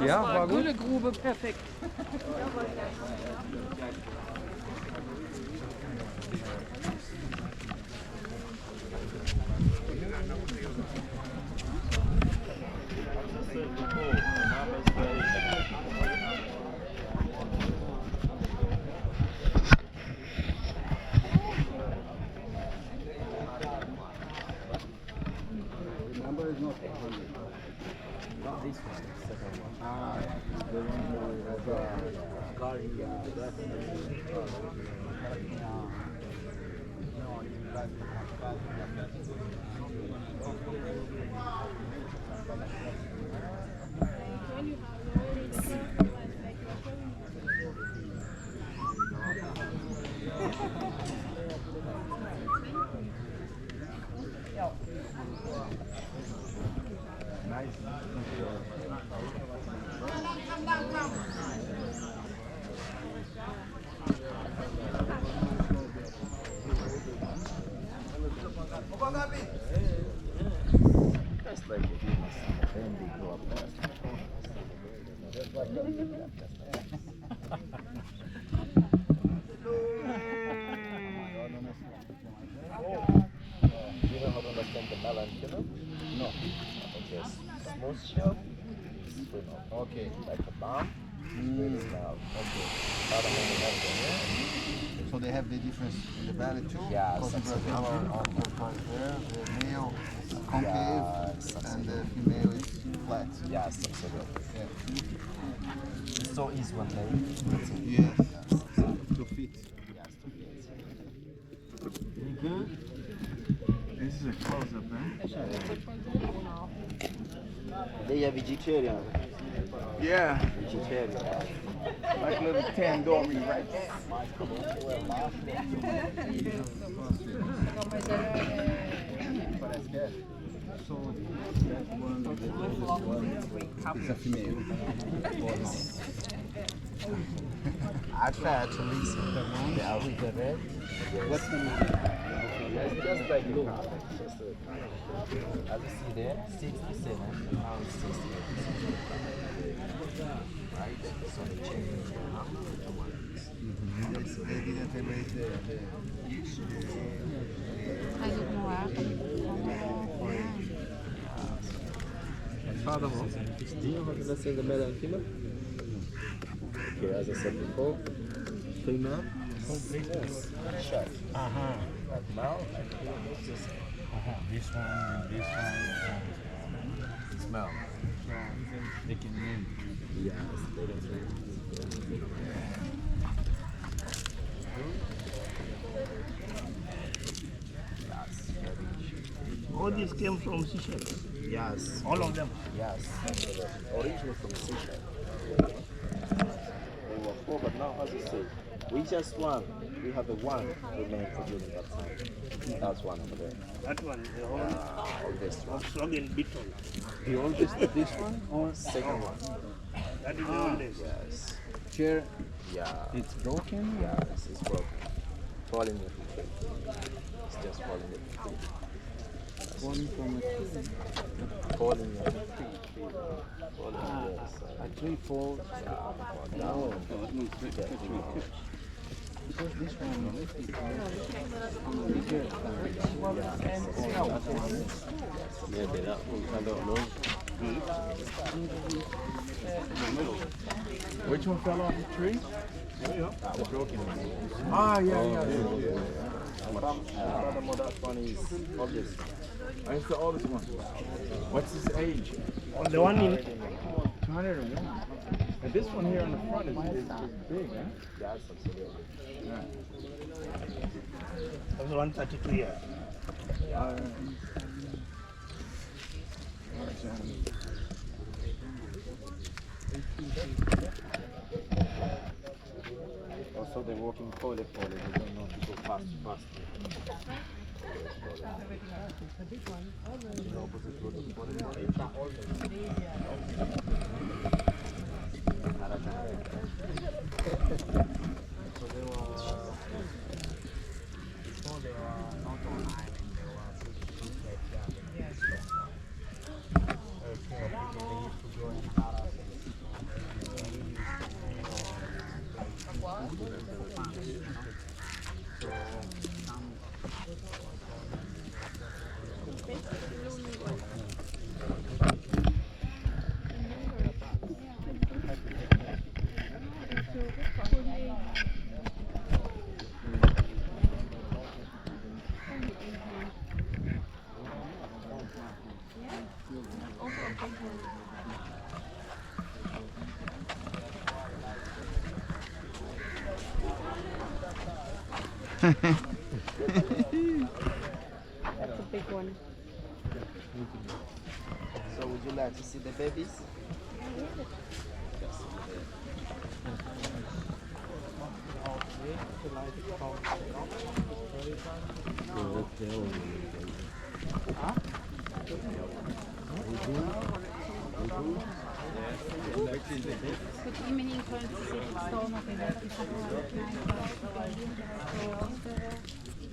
Ja, war gut. Grube, perfekt. Okay. Like a bomb. So they have the difference in the belly too? Yeah, because in Brazil are there, the male is concave and the female is flat. Yes, absolutely. Yeah. So is one day. Yes. To fit. Yes, to fit. You good? This is a close-up, man. They are vegetarian. Yeah. Vegetarian. Like little tandoori rice. So that one is a female. Actually, the Africa red. What's the name? It's just like look. As you see there, 67, now it's 68. Right? So they change the number of the ones. They didn't erase the Father, do you understand the male and female? Okay, as I said before, female, yes, short. Like now, This one and this one. smell. They can win. Yes, they can All these came from Seychelles. Yes. All of them. Yes. Originally from Seychelles. They were four, but now, as you say, we just one. We have the one remain for during that time. That's one over there. That one, the whole Oldest one. Volkswagen Beetle. The oldest, this one or Second one. That is the oldest. Yes. chair? Yeah. It's broken. Yes, it's broken. Falling with the tree. It's just falling with the tree. Falling from a tree. Falling with the tree. Falling yes. A tree falls. Down. Because this one is bigger. Maybe that one, I don't know. Which one fell off the tree? The broken one. Ah, yeah. That one is obvious. It's the oldest one. What's his age? The one in 201. And this one here on the front is big, huh? Yes, absolutely. was 132 years. Also, they're walking poorly. They don't know to go fast. That's a big one. So would you like to see the babies? Goed, iedereen kan zich staan op en dat is